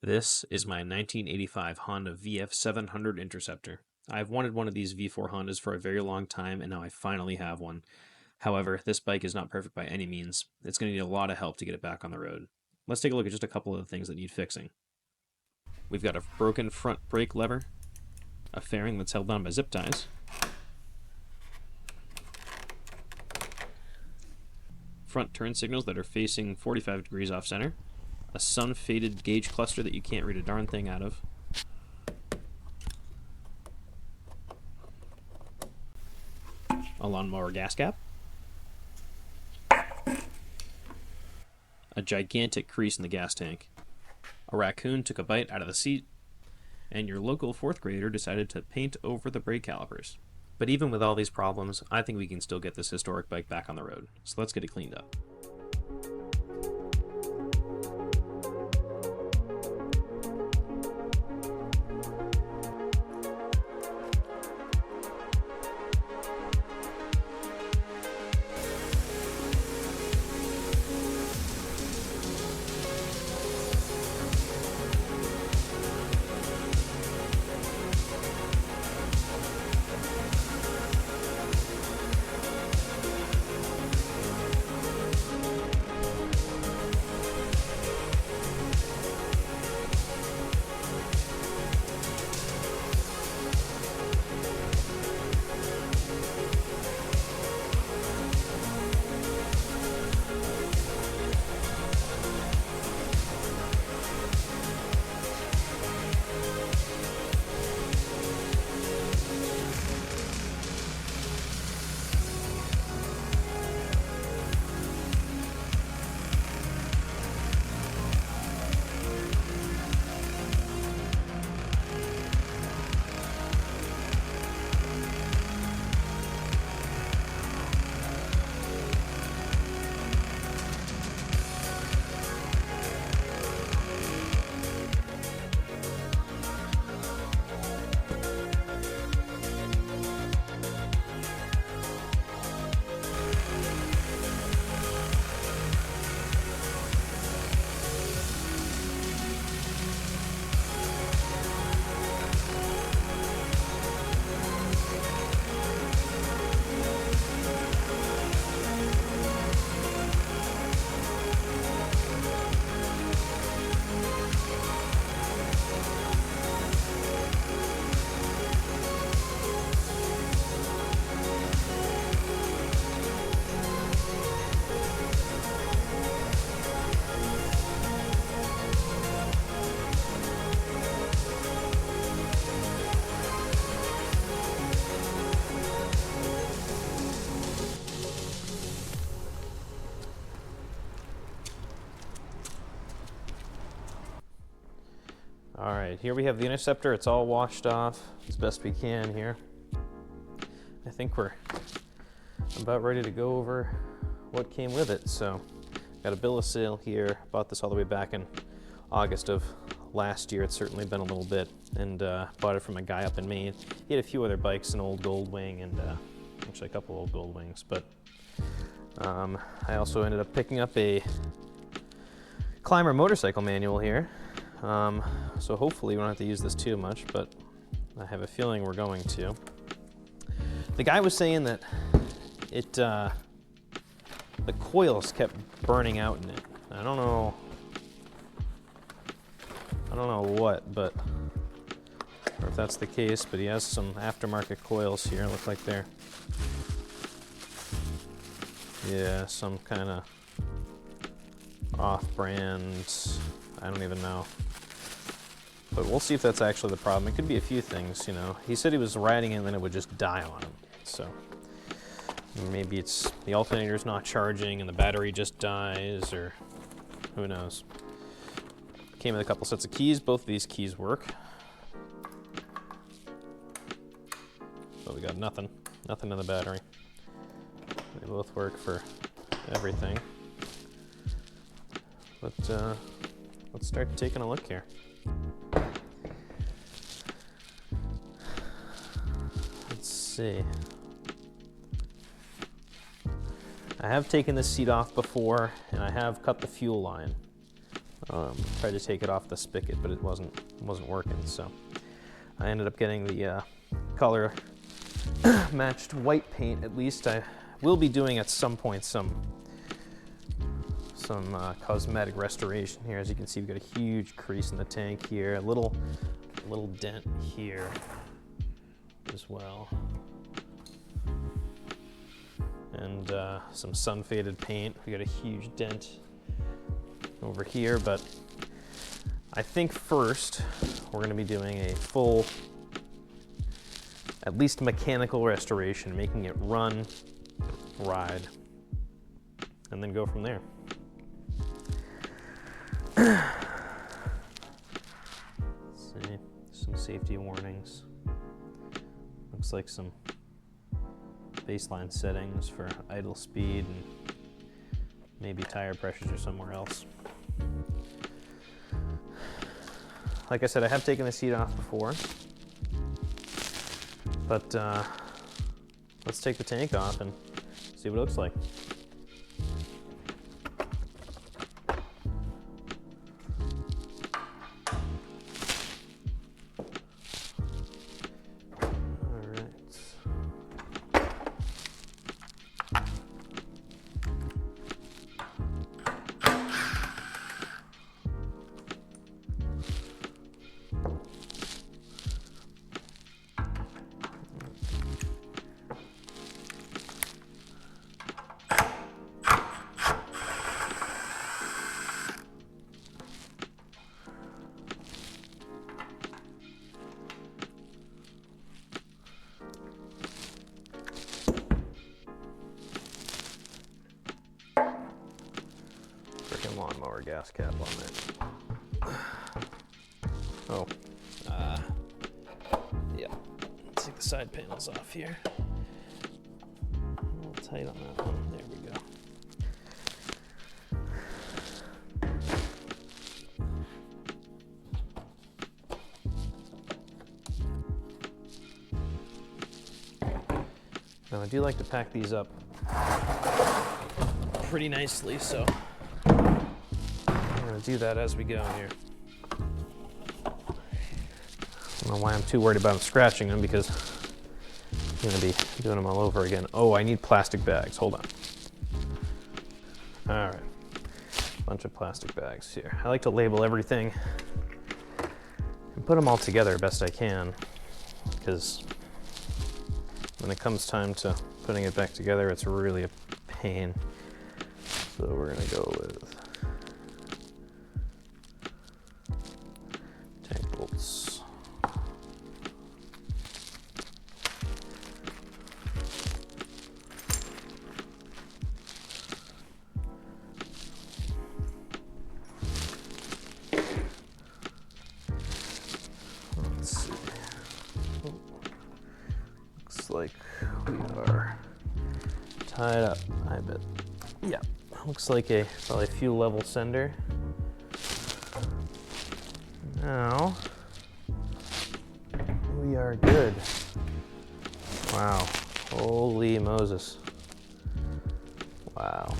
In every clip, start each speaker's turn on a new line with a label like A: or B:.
A: This is my 1985 Honda VF700 Interceptor. I've wanted one of these V4 Hondas for a very long time, and now I finally have one. However, this bike is not perfect by any means. It's going to need a lot of help to get it back on the road. Let's take a look at just a couple of the things that need fixing. We've got a broken front brake lever, a fairing that's held down by zip ties, front turn signals that are facing 45 degrees off center, a sun-faded gauge cluster that you can't read a darn thing out of, a lawnmower gas cap, a gigantic crease in the gas tank, a raccoon took a bite out of the seat, and your local fourth grader decided to paint over the brake calipers. But even with all these problems, I think we can still get this historic bike back on the road. So let's get it cleaned up. Alright, here we have the Interceptor. It's all washed off as best we can here. I think we're about ready to go over what came with it. So, got a bill of sale here. Bought this all the way back in August of last year. It's certainly been a little bit, and bought it from a guy up in Maine. He had a few other bikes, an old Goldwing and actually a couple old Goldwings, but I also ended up picking up a Climber motorcycle manual here. So hopefully we don't have to use this too much, but I have a feeling we're going to. The guy was saying that the coils kept burning out in it. I don't know what, but, or if that's the case, but he has some aftermarket coils here. Look like they're, yeah, some kind of off-brand, I don't even know. But we'll see if that's actually the problem. It could be a few things, you know. He said he was riding it and then it would just die on him. So maybe it's the alternator's not charging and the battery just dies, or who knows. Came with a couple sets of keys. Both of these keys work. So we got nothing in the battery. They both work for everything. But let's start taking a look here. Let's see. I have taken this seat off before, and I have cut the fuel line. Tried to take it off the spigot, but it wasn't working. So I ended up getting the color matched white paint. At least I will be doing at some point some cosmetic restoration here. As you can see, we've got a huge crease in the tank here, a little dent here as well, and some sun faded paint. We got a huge dent over here, but I think first we're going to be doing a full, at least mechanical restoration, making it run, ride, and then go from there. Let's see, some safety warnings. Looks like some baseline settings for idle speed, and maybe tire pressures are somewhere else. Like I said, I have taken the seat off before, but let's take the tank off and see what it looks like. Lawnmower gas cap on it. Oh, yeah. Let's take the side panels off here. A little tight on that one. There we go. Now I do like to pack these up pretty nicely, so do that as we go here. I don't know why I'm too worried about scratching them, because I'm going to be doing them all over again. Oh, I need plastic bags. Hold on. All right. Bunch of plastic bags here. I like to label everything and put them all together best I can, because when it comes time to putting it back together, it's really a pain. So we're going to go with bolts. Let's see. Oh. Looks like we are tied up, I bet. Yeah, looks like probably a fuel level sender. Now, we are good. Wow, holy Moses. Wow.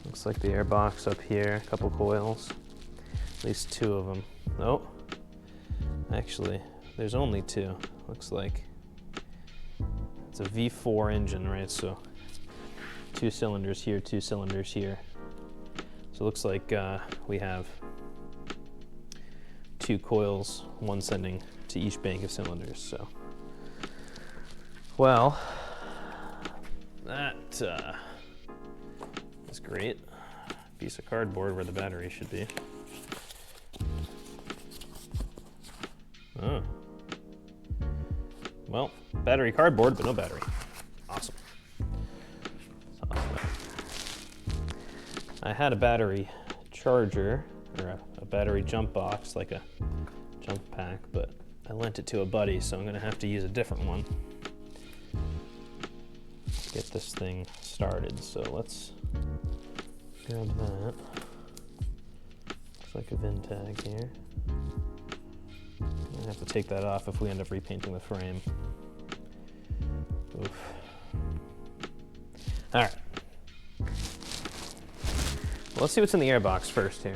A: Looks like the air box up here, a couple coils, at least two of them. Nope, actually, there's only two. Looks like it's a V4 engine, right? So 2 cylinders here, 2 cylinders here. So it looks like we have 2 coils, one sending to each bank of cylinders. So, well, that is great. Piece of cardboard where the battery should be. Oh. Well, battery cardboard, but no battery. Awesome. I had a battery charger, or a battery jump box, like a jump pack, but I lent it to a buddy, so I'm gonna have to use a different one to get this thing started. So let's grab that. Looks like a VIN tag here. I'm gonna have to take that off if we end up repainting the frame. Oof. All right. let's see what's in the airbox first here.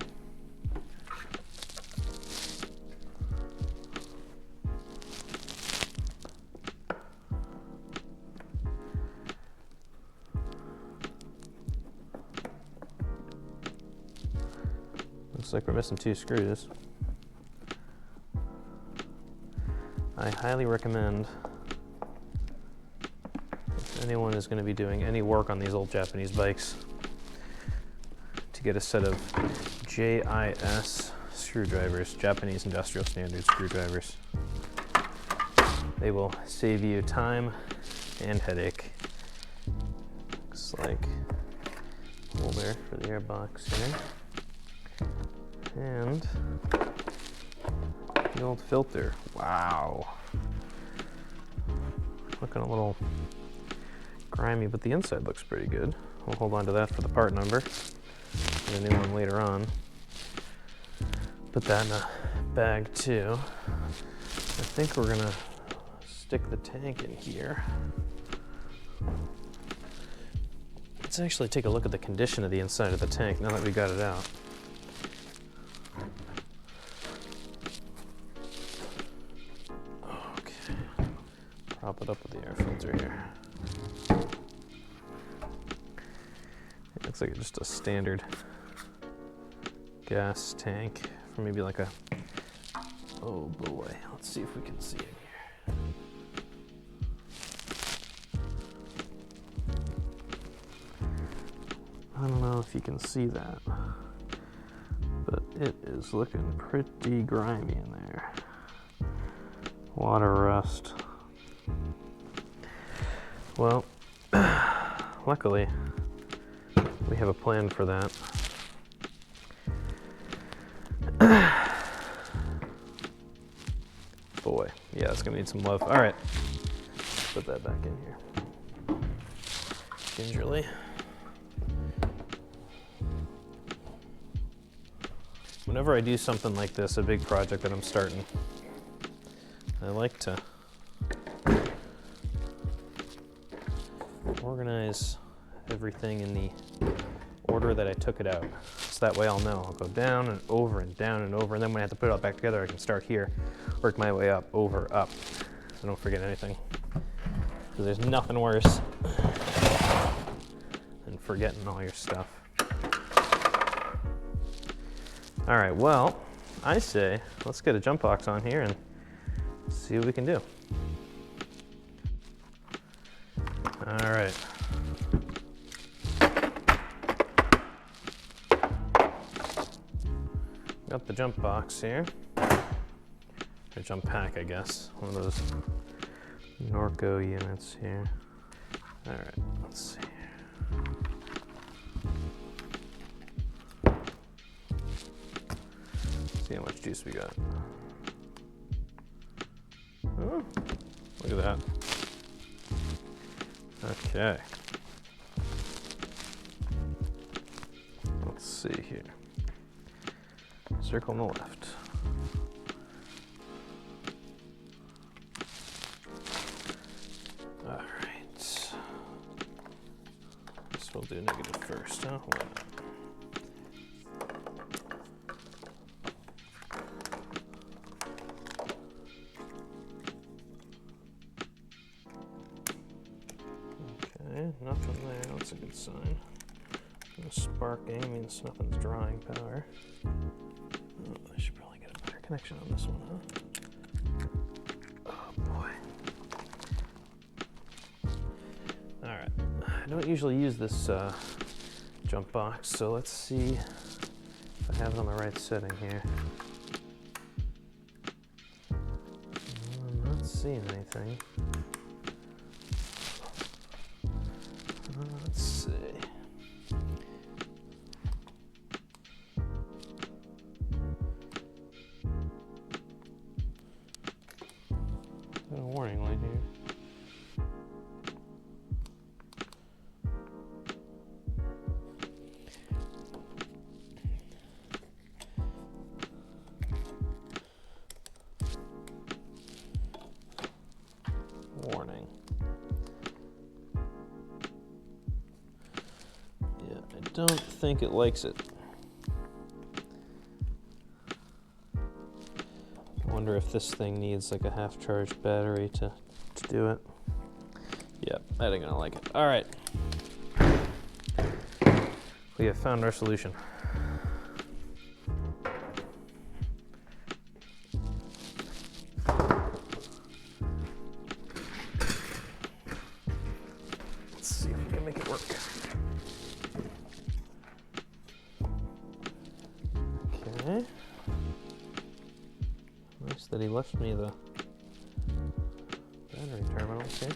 A: Looks like we're missing 2 screws. I highly recommend, if anyone is going to be doing any work on these old Japanese bikes, to get a set of JIS screwdrivers, Japanese Industrial Standard screwdrivers. They will save you time and headache. Looks like a holder for the airbox here. And the old filter. Wow. Looking a little grimy, but the inside looks pretty good. We'll hold on to that for the part number. Get a new one later on. Put that in a bag too. I think we're gonna stick the tank in here. Let's actually take a look at the condition of the inside of the tank now that we got it out. Okay, prop it up with the air filter here. It looks like just a standard gas tank for maybe like a, oh boy, let's see if we can see it here. I don't know if you can see that, but it is looking pretty grimy in there. A lot of rust. Well, luckily, we have a plan for that. Boy, yeah, it's gonna need some love. All right, put that back in here. Gingerly. Whenever I do something like this, a big project that I'm starting, I like to organize everything in the order that I took it out. So that way I'll know. I'll go down and over and down and over, and then when I have to put it all back together, I can start here, work my way up, over, up. So don't forget anything. Because there's nothing worse than forgetting all your stuff. All right, well, I say let's get a jump box on here and see what we can do. All right. Got the jump box here. Or jump pack, I guess. One of those Norco units here. All right, let's see. See how much juice we got. Oh, look at that. Okay. Let's see here. Circle on the left. All right. Guess we'll do negative first, huh? Why not? Nothing there, that's a good sign. No sparking means nothing's drawing power. Oh, I should probably get a better connection on this one, huh? Oh boy. Alright, I don't usually use this jump box, so let's see if I have it on the right setting here. I'm not seeing anything. Let's see. Got a warning light here. Warning. I don't think it likes it. wonder if this thing needs like a half-charged battery to do it. Yep, that ain't gonna like it. All right. We have found our solution. Let's see if we can make it work. Okay. Nice that he left me the battery terminal, okay.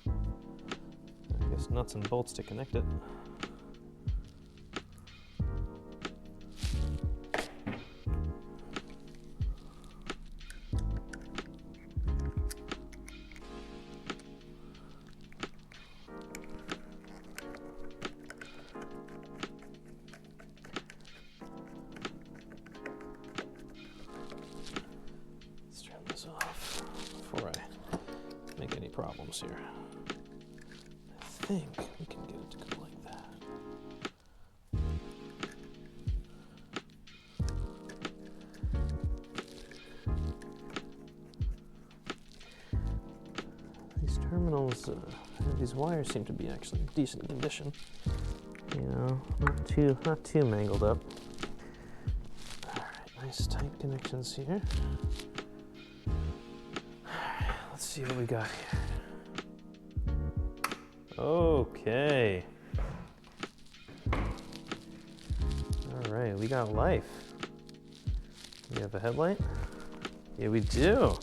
A: I guess nuts and bolts to connect it. Let's turn this off before I make any problems here. I think we can get it to go like that. These terminals, these wires seem to be actually in decent condition. You know, not too mangled up. All right, nice tight connections here. All right, let's see what we got here. Okay. All right, we got life. We have a headlight? Yeah, we do.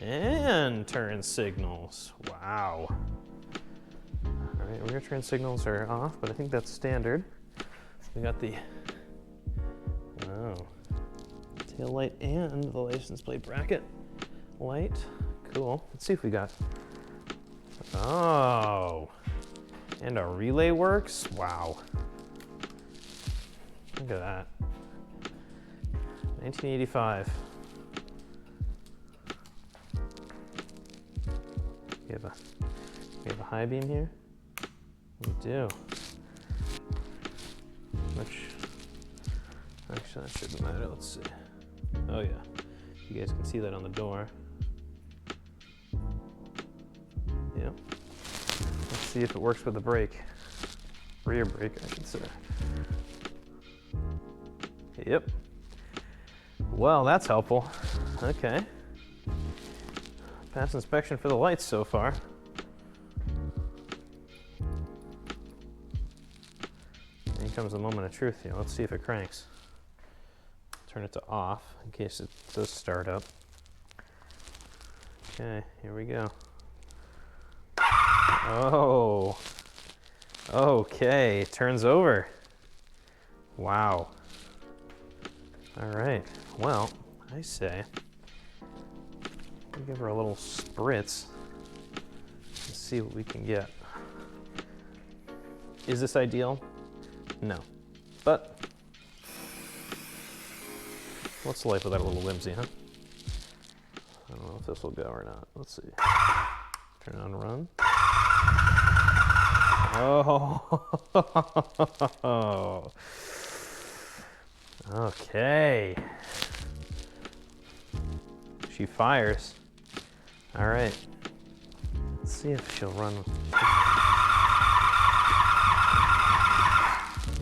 A: And turn signals. Wow. All right, rear turn signals are off, but I think that's standard. We got the, wow, tail light and the license plate bracket light. Cool. Let's see if we got, oh. And our relay works? Wow. Look at that. 1985. We have a high beam here? We do. Which, actually that shouldn't matter, let's see. Oh yeah, you guys can see that on the door. Yep. Let's see if it works with the brake. Rear brake, I should say. Yep. Well, that's helpful. Okay. Pass inspection for the lights so far. Here comes the moment of truth here. Let's see if it cranks. Turn it to off in case it does start up. Okay, here we go. Oh. Okay, it turns over. Wow. All right, well, I say, we'll give her a little spritz and see what we can get. Is this ideal? No, but what's the life without a little whimsy, huh? I don't know if this will go or not. Let's see. Turn on run. Oh. Okay. She fires. All right. Let's see if she'll run.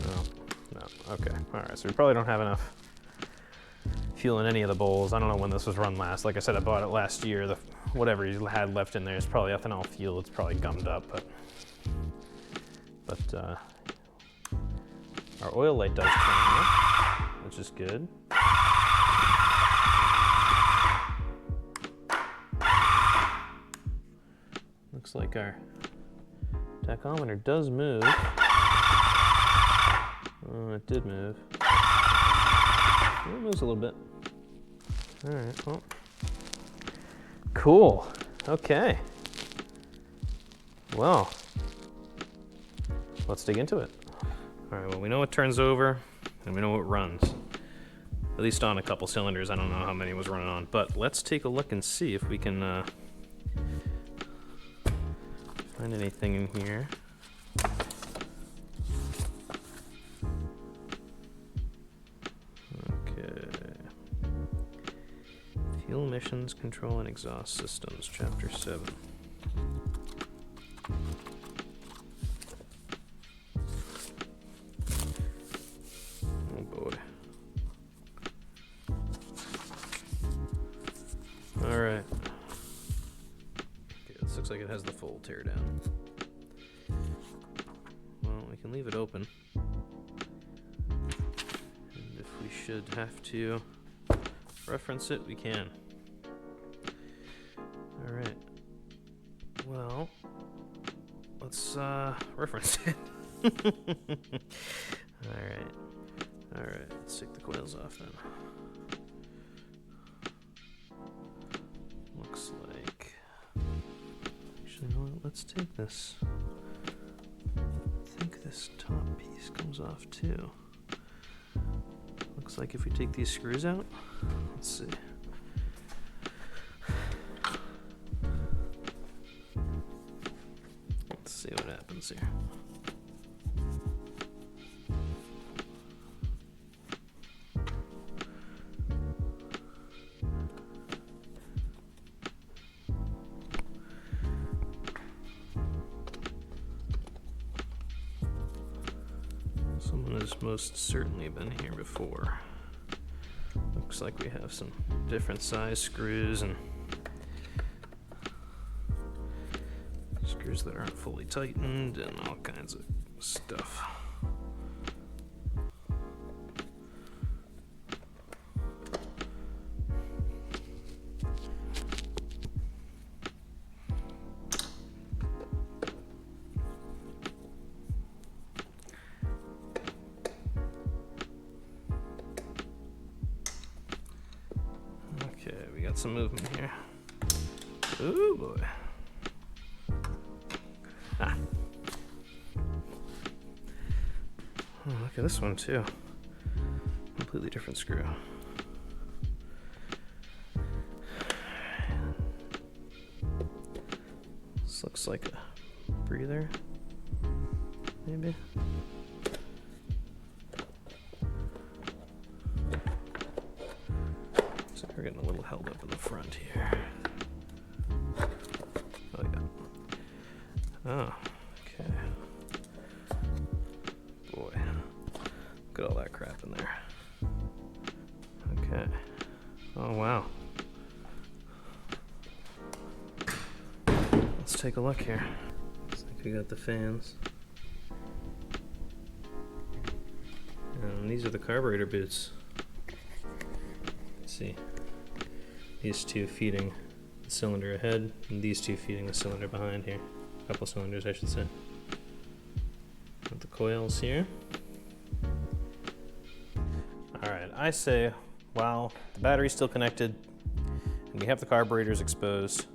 A: No. Okay. All right. So we probably don't have enough fuel in any of the bowls. I don't know when this was run last. Like I said, I bought it last year. The whatever you had left in there is probably ethanol fuel. It's probably gummed up, but our oil light does turn on, which is good. Looks like our tachometer does move. Oh, it did move. It moves a little bit. All right, well. Cool, okay. Well, let's dig into it. All right, well, we know it turns over and we know it runs. At least on a couple cylinders. I don't know how many it was running on, but let's take a look and see if we can find anything in here. Okay. Fuel emissions, control, and exhaust systems, Chapter 7. Oh boy. Alright. Okay, this looks like it has the full tear down. Well, we can leave it open. And if we should have to reference it, we can. Alright. Well, let's reference it. Alright, let's take the coils off then. Looks like... Actually, you know what? Let's take this. I think this top piece comes off too. Looks like if we take these screws out, let's see. Let's see what happens here. Someone has most certainly been here before. Looks like we have some different size screws and screws that aren't fully tightened and all kinds of stuff. Okay, we got some movement here. Ooh boy. Ah. Oh, look at this one too. Completely different screw. This looks like a breather, maybe. So we're getting a little held up in the front here. Oh yeah. Oh, okay. Boy, look at all that crap in there. Okay. Oh wow. Let's take a look here. Looks like we got the fans. And these are the carburetor boots. Let's see. These two feeding the cylinder ahead, and these two feeding the cylinder behind here. A couple cylinders, I should say. Got the coils here. Alright, I say, while the battery's still connected, and we have the carburetors exposed,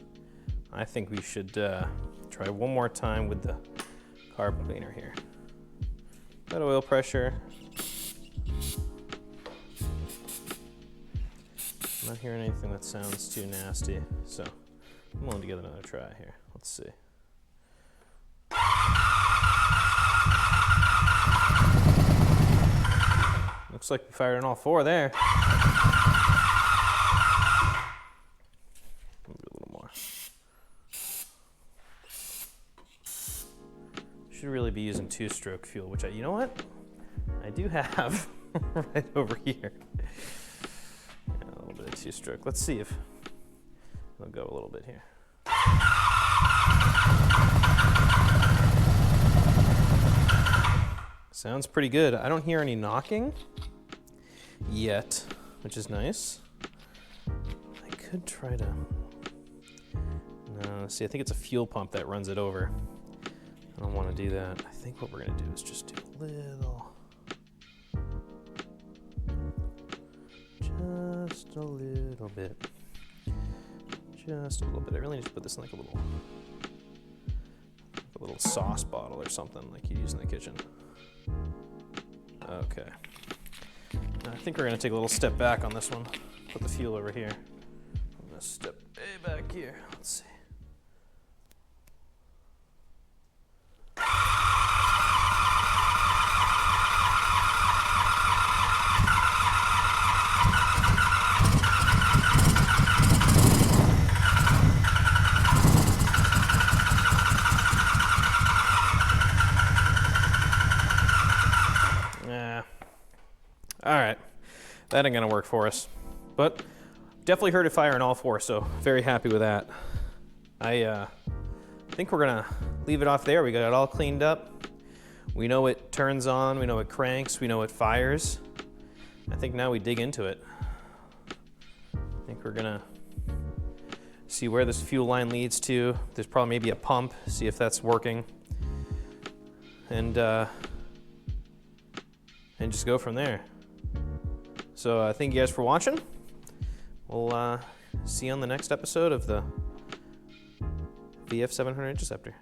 A: I think we should try one more time with the carb cleaner here. Got oil pressure. I'm not hearing anything that sounds too nasty, so I'm willing to give it another try here. Let's see. Looks like we fired on all four there. Maybe a little more. Should really be using two-stroke fuel, which you know what? I do have right over here. Yeah, a little bit of two-stroke. Let's see if it'll go a little bit here. Sounds pretty good. I don't hear any knocking yet, which is nice. I could try to... No, see, I think it's a fuel pump that runs it over. I don't want to do that. I think what we're going to do is just do a little... Just a little bit. Just a little bit. I really need to put this in like a little sauce bottle or something like you use in the kitchen. Okay. I think we're going to take a little step back on this one. Put the fuel over here. I'm going to step way back here. Let's see. Nah. All right, that ain't gonna work for us. But definitely heard it fire on all four, so very happy with that. I think we're gonna leave it off there. We got it all cleaned up. We know it turns on, we know it cranks, we know it fires. I think now we dig into it. I think we're gonna see where this fuel line leads to. There's probably maybe a pump, see if that's working. And just go from there. So thank you guys for watching. We'll see you on the next episode of the VF700 Interceptor.